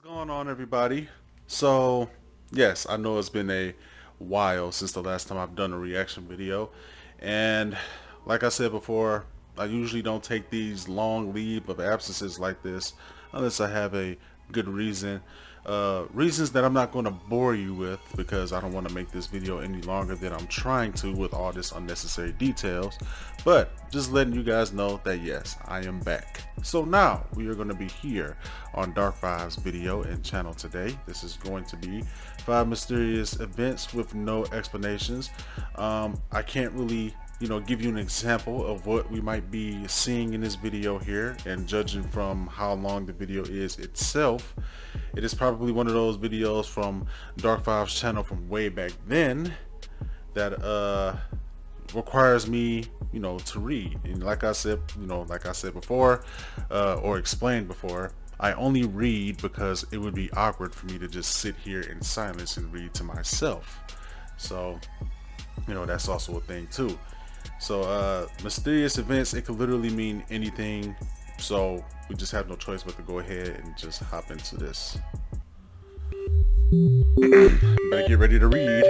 going on, everybody? So, yes, I know it's been a while since the last time I've done a reaction video, and like I said before, I usually don't take these long leave of absences like this unless I have a good reason. Reasons that I'm not going to bore you with, because I don't want to make this video any longer than I'm trying to with all this unnecessary details, but just letting you guys know that yes, I am back. So now we are going to be here on Dark Vibes video and channel today. This is going to be 5 mysterious events with no explanations. I can't really give you an example of what we might be seeing in this video here, and judging from how long the video is itself, it is probably one of those videos from Dark Vibes channel from way back then that requires me to read. And like I said before, or explained before, I only read because it would be awkward for me to just sit here in silence and read to myself. So that's also a thing too. So mysterious events, it could literally mean anything, so we just have no choice but to go ahead and just hop into this. Better get ready to read.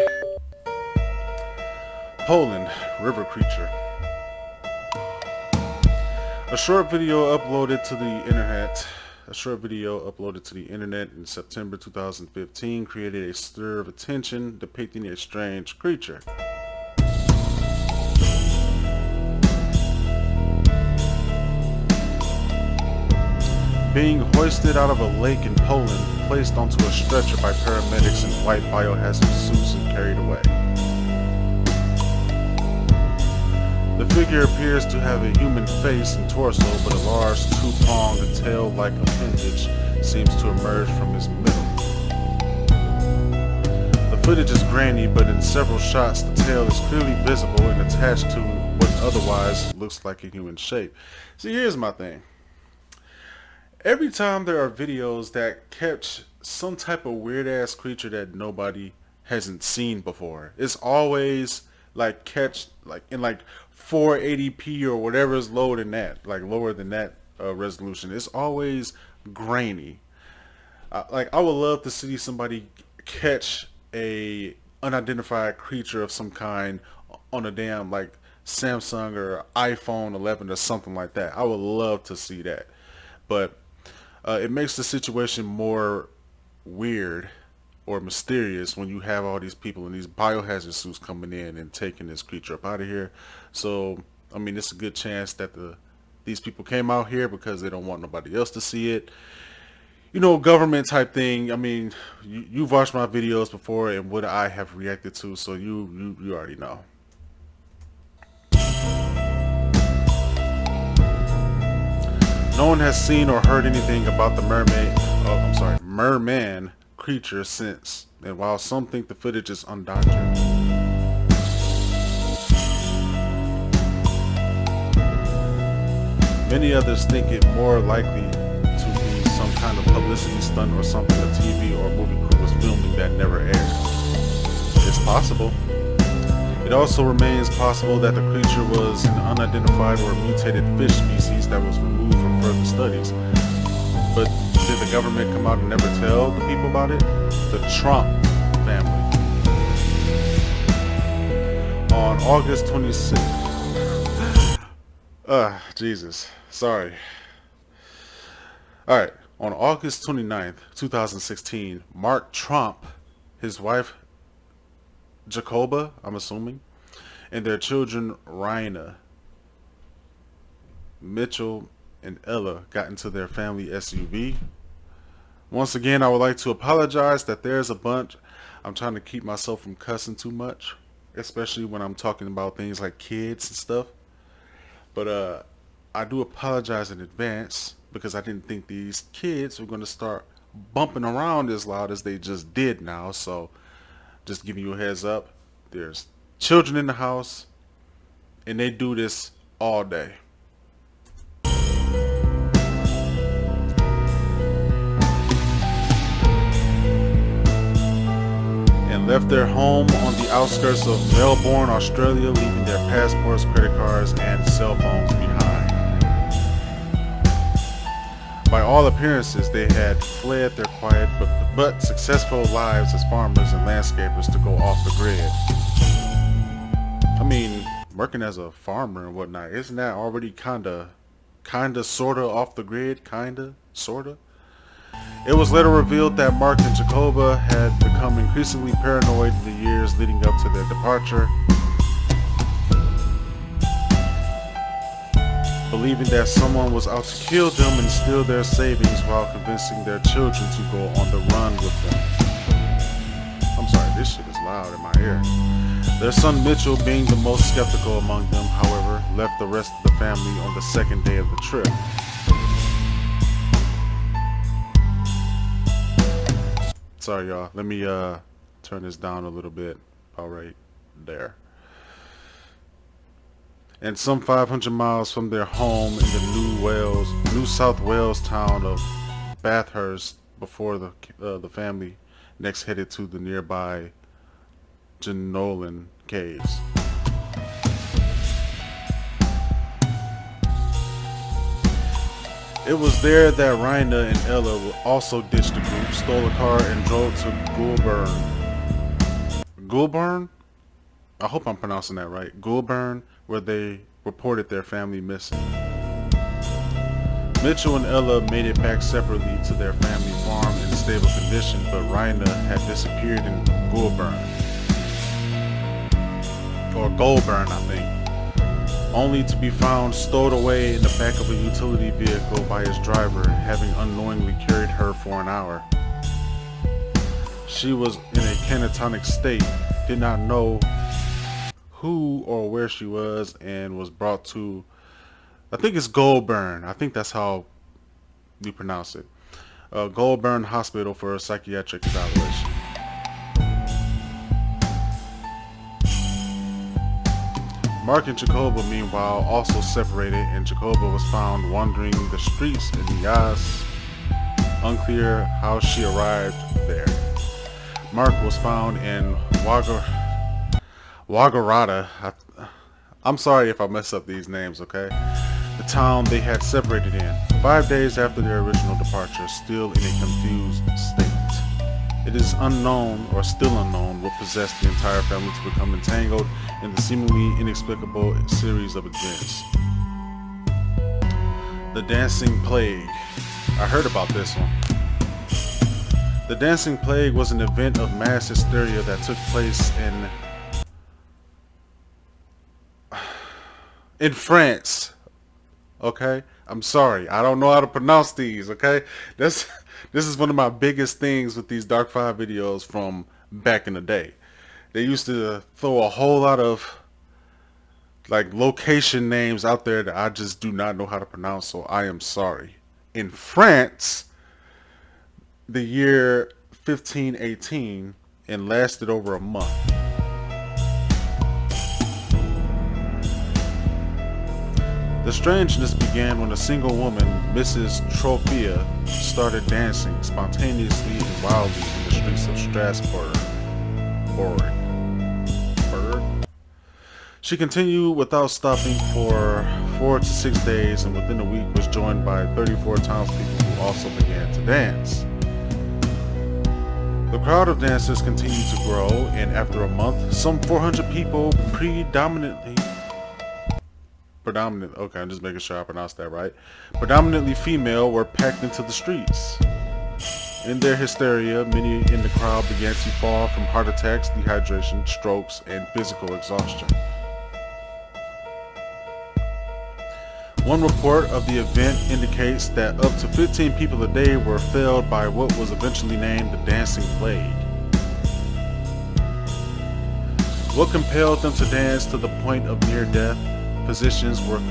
Poland, river creature. A short video uploaded to the internet in September 2015 created a stir of attention depicting a strange creature. Being hoisted out of a lake in Poland, placed onto a stretcher by paramedics in white biohazard suits and carried away. The figure appears to have a human face and torso, but a large two-pronged tail-like appendage seems to emerge from his middle. The footage is grainy, but in several shots the tail is clearly visible and attached to what otherwise looks like a human shape. See, here's my thing. Every time there are videos that catch some type of weird ass creature that nobody hasn't seen before, it's always like catch like in like 480p or whatever is lower than that, lower than that resolution. It's always grainy. I would love to see somebody catch a unidentified creature of some kind on a damn like Samsung or iPhone 11 or something like that. I would love to see that, but it makes the situation more weird or mysterious when you have all these people in these biohazard suits coming in and taking this creature up out of here. So, I mean, it's a good chance that these people came out here because they don't want nobody else to see it. Government type thing. I mean, you've watched my videos before and what I have reacted to, so you already know. No one has seen or heard anything about the merman creature since, and while some think the footage is undoctored. Many others think it more likely to be some kind of publicity stunt or something a TV or movie crew was filming that never aired. It's possible. It also remains possible that the creature was an unidentified or mutated fish species that was removed for further studies. But did the government come out and never tell the people about it? The Trump family. On August 26th. Jesus. Sorry. Alright. On August 29th, 2016, Mark Trump, his wife Jacoba, I'm assuming, and their children Raina, Mitchell, and Ella got into their family SUV. Once again, I would like to apologize that there's a bunch. I'm trying to keep myself from cussing too much, especially when I'm talking about things like kids and stuff. But I do apologize in advance because I didn't think these kids were going to start bumping around as loud as they just did now. So just giving you a heads up, there's children in the house and they do this all day. And left their home on the outskirts of Melbourne, Australia, leaving their passports, credit cards, and cell phones behind. By all appearances, they had fled their quiet but successful lives as farmers and landscapers to go off the grid. I mean, working as a farmer and whatnot, isn't that already kinda, sorta off the grid? Kinda, sorta? It was later revealed that Mark and Jacoba had become increasingly paranoid in the years leading up to their departure, believing that someone was out to kill them and steal their savings while convincing their children to go on the run with them. I'm sorry, this shit is loud in my ear. Their son Mitchell, being the most skeptical among them, however, left the rest of the family on the second day of the trip. Sorry y'all, let me turn this down a little bit. All right, there. And some 500 miles from their home in the New South Wales town of Bathurst, before the family next headed to the nearby Jenolan Caves. It was there that Raina and Ella also ditched the group, stole a car, and drove to Goulburn? I hope I'm pronouncing that right. Goulburn, where they reported their family missing. Mitchell and Ella made it back separately to their family farm in stable condition, but Raina had disappeared in Goulburn. Or Goulburn, I think. Only to be found stowed away in the back of a utility vehicle by his driver, having unknowingly carried her for an hour. She was in a catatonic state, did not know who or where she was, and was brought to, I think it's Goulburn. I think that's how we pronounce it. Goulburn Hospital for a psychiatric evaluation. Mark and Jacoba, meanwhile, also separated, and Jacoba was found wandering the streets in Nias. Unclear how she arrived there. Mark was found in Waggarata. I'm sorry if I mess up these names, okay? The town they had separated in, 5 days after their original departure, still in a confused state. It is unknown, or still unknown, what possessed the entire family to become entangled in the seemingly inexplicable series of events. The Dancing Plague. I heard about this one. The Dancing Plague was an event of mass hysteria that took place in France. Okay? I'm sorry. I don't know how to pronounce these, okay? This is one of my biggest things with these Dark 5 videos from back in the day. They used to throw a whole lot of like location names out there that I just do not know how to pronounce, so I am sorry. In France, the year 1518, and lasted over a month. The strangeness began when a single woman, Mrs. Trophia, started dancing spontaneously and wildly in the streets of Strasbourg. She continued without stopping for 4 to 6 days, and within a week was joined by 34 townspeople who also began to dance. The crowd of dancers continued to grow, and after a month, some 400 people, predominantly, okay, I'm just making sure I pronounced that right, predominantly female, were packed into the streets. In their hysteria, many in the crowd began to fall from heart attacks, dehydration, strokes, and physical exhaustion. One report of the event indicates that up to 15 people a day were felled by what was eventually named the Dancing Plague. What compelled them to dance to the point of near death? Physicians were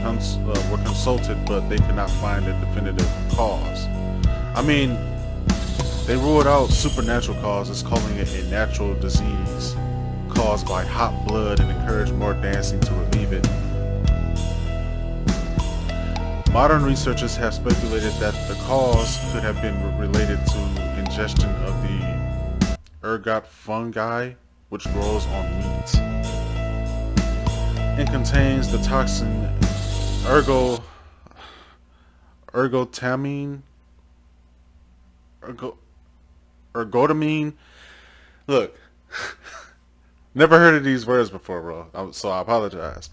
consulted, but they could not find a definitive cause. I mean, they ruled out supernatural causes, calling it a natural disease caused by hot blood, and encouraged more dancing to relieve it. Modern researchers have speculated that the cause could have been related to ingestion of the ergot fungi, which grows on meat and contains the toxin ergotamine, ergo, ergotamine. Look, never heard of these words before, bro. So I apologize.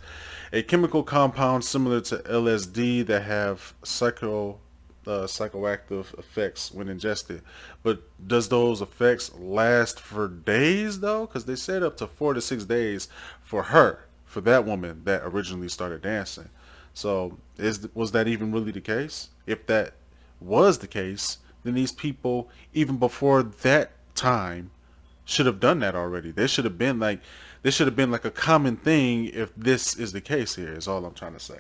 A chemical compound similar to LSD that have psychoactive effects when ingested. But does those effects last for days though? Because they said up to 4 to 6 days for her, for that woman that originally started dancing. So was that even really the case? If that was the case, then these people, even before that time, should have done that already. This should have been like a common thing if this is the case here, is all I'm trying to say.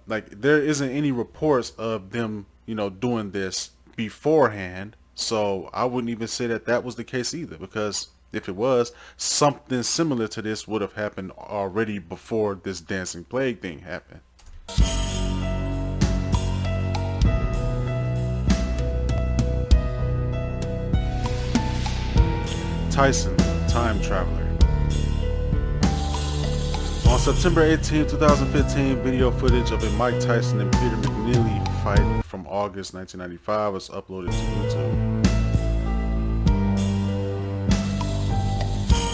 Like there isn't any reports of them, doing this beforehand. So I wouldn't even say that that was the case either, because if it was, something similar to this would have happened already before this dancing plague thing happened. Tyson, time traveler. On September 18, 2015, video footage of a Mike Tyson and Peter McNeely fight from August 1995 was uploaded to YouTube.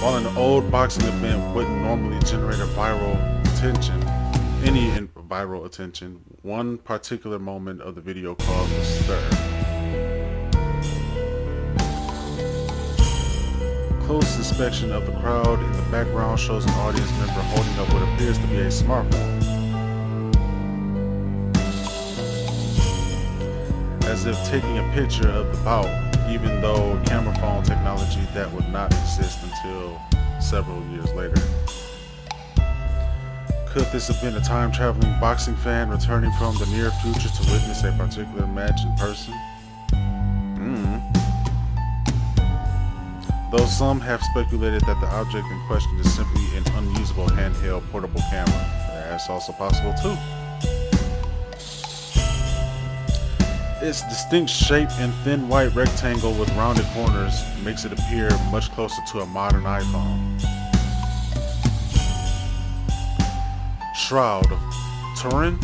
While an old boxing event wouldn't normally generate any viral attention, one particular moment of the video caused a stir. Close inspection of the crowd in the background shows an audience member holding up what appears to be a smartphone, as if taking a picture of the bout, even though camera phone technology that would not exist until several years later. Could this have been a time-traveling boxing fan returning from the near future to witness a particular match in person? Though some have speculated that the object in question is simply an unusable handheld portable camera. That's also possible too. Its distinct shape and thin white rectangle with rounded corners makes it appear much closer to a modern iPhone. Shroud of Turin.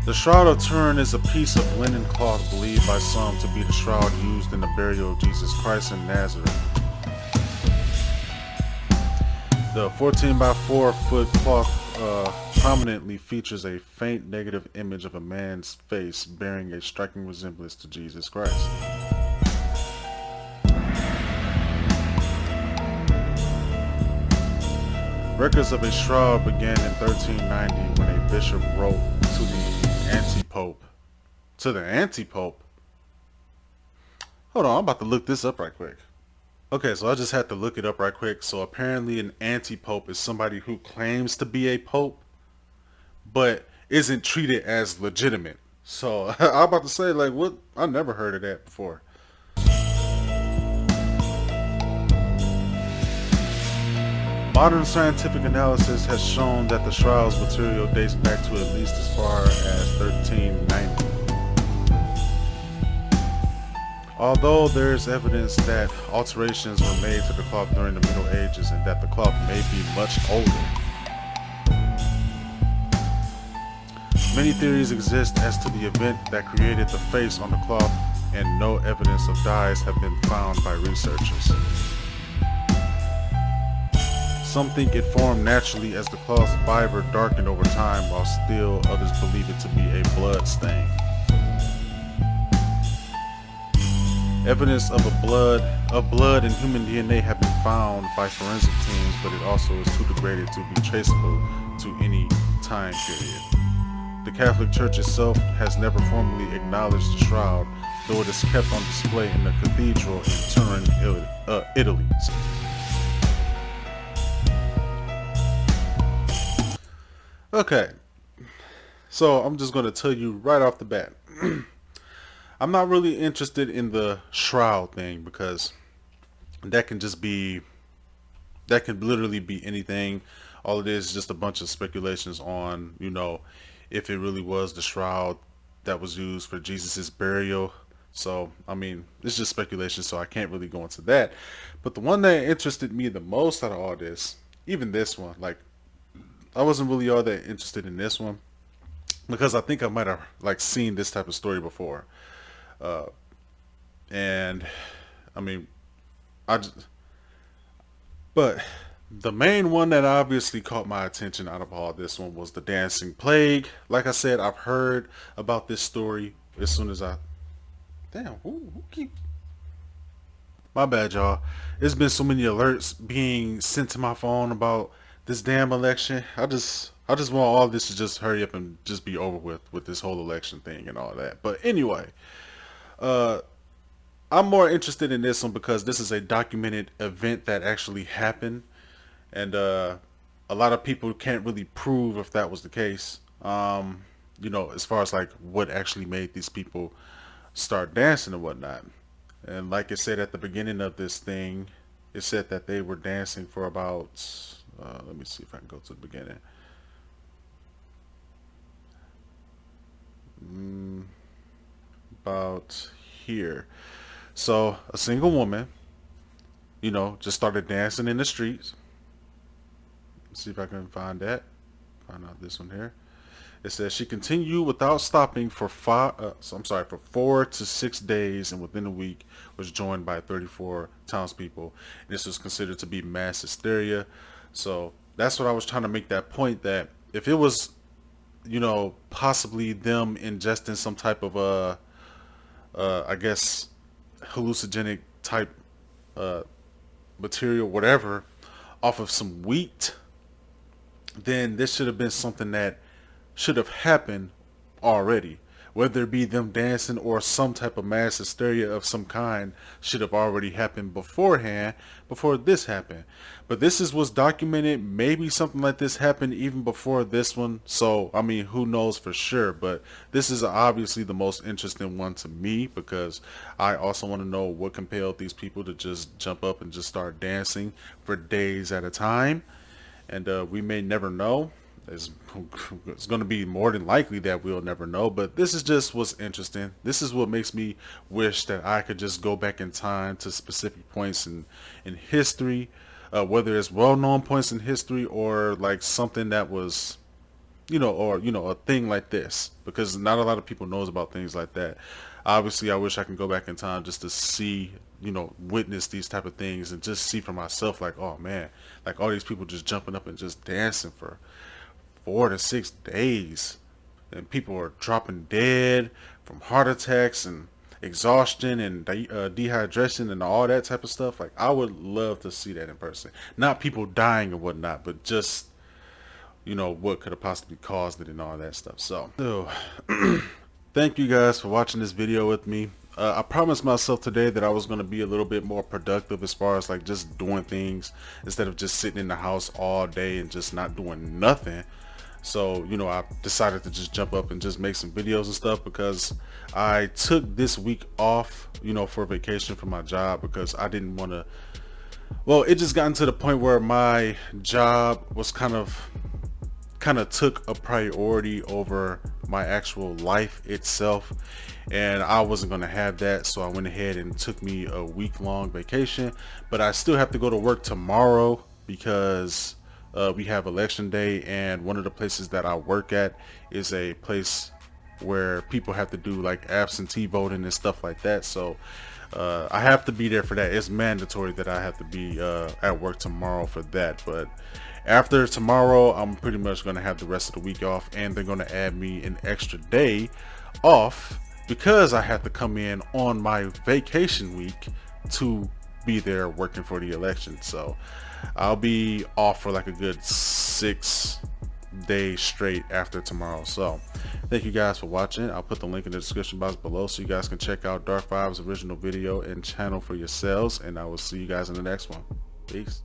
The Shroud of Turin is a piece of linen cloth believed by some to be the shroud used in the burial of Jesus Christ in Nazareth. The 14 by 4 foot cloth prominently features a faint negative image of a man's face bearing a striking resemblance to Jesus Christ. Records of a shroud began in 1390 when a bishop wrote to the anti-pope. Hold on, I'm about to look this up right quick. Okay, so I just had to look it up right quick. So apparently an anti-pope is somebody who claims to be a pope, but isn't treated as legitimate. So I'm about to say, like, what? I never heard of that before. Modern scientific analysis has shown that the shroud's material dates back to at least as far as 1390. Although there is evidence that alterations were made to the cloth during the Middle Ages and that the cloth may be much older. Many theories exist as to the event that created the face on the cloth, and no evidence of dyes have been found by researchers. Some think it formed naturally as the cloth's fiber darkened over time, while still others believe it to be a blood stain. Evidence of blood and human DNA have been found by forensic teams, but it also is too degraded to be traceable to any time period. The Catholic Church itself has never formally acknowledged the shroud, though it is kept on display in the cathedral in Turin, Italy. Okay, so I'm just going to tell you right off the bat. I'm not really interested in the shroud thing because that can literally be anything. All it is just a bunch of speculations on, if it really was the shroud that was used for Jesus's burial. So, I mean, it's just speculation, so I can't really go into that. But the one that interested me the most out of all this, even this one, like, I wasn't really all that interested in this one, because I think I might have like seen this type of story before. Uh, and I mean, I just, but the main one that obviously caught my attention out of all this one was the dancing plague. Like I said, I've heard about this story as soon as I. Damn, who keep? My bad, y'all. It's been so many alerts being sent to my phone about this damn election. I just want all this to just hurry up and just be over with this whole election thing and all that. But anyway, uh, I'm more interested in this one because this is a documented event that actually happened, and a lot of people can't really prove if that was the case. As far as like what actually made these people start dancing and whatnot. And like it said at the beginning of this thing, it said that they were dancing for about. Let me see if I can go to the beginning. Mm, about here. So a single woman, just started dancing in the streets. Let's see if I can find that. Find out this one here. It says she continued without stopping for for 4 to 6 days, and within a week was joined by 34 townspeople. This was considered to be mass hysteria. So that's what I was trying to make that point that if it was, possibly them ingesting some type of I guess hallucinogenic type uh, material, whatever, off of some wheat, then this should have been something that should have happened already. Whether it be them dancing or some type of mass hysteria of some kind should have already happened beforehand, before this happened. But this is what's documented. Maybe something like this happened even before this one. So, I mean, who knows for sure. But this is obviously the most interesting one to me because I also want to know what compelled these people to just jump up and just start dancing for days at a time. And we may never know. It's going to be more than likely that we'll never know, but this is just what's interesting. This is what makes me wish that I could just go back in time to specific points in history, whether it's well-known points in history or like something that was, a thing like this, because not a lot of people knows about things like that. Obviously, I wish I can go back in time just to see, witness these type of things and just see for myself, like, oh man, like all these people just jumping up and just dancing for 4 to 6 days, and people are dropping dead from heart attacks and exhaustion and dehydration and all that type of stuff. Like, I would love to see that in person. Not people dying and whatnot, but just what could have possibly caused it and all that stuff. So thank you guys for watching this video with me. I promised myself today that I was going to be a little bit more productive as far as like just doing things instead of just sitting in the house all day and just not doing nothing. So, I decided to just jump up and just make some videos and stuff because I took this week off, for vacation from my job because I didn't want to. Well, it just gotten to the point where my job was kind of took a priority over my actual life itself, and I wasn't going to have that, so I went ahead and took me a week-long vacation. But I still have to go to work tomorrow because we have election day, and one of the places that I work at is a place where people have to do like absentee voting and stuff like that. So I have to be there for that. It's mandatory that I have to be at work tomorrow for that. But after tomorrow, I'm pretty much going to have the rest of the week off, and they're going to add me an extra day off because I have to come in on my vacation week to be there working for the election. So I'll be off for like a good 6 days straight after tomorrow. So thank you guys for watching. I'll put the link in the description box below so you guys can check out Dark Vibes' original video and channel for yourselves, and I will see you guys in the next one. Peace.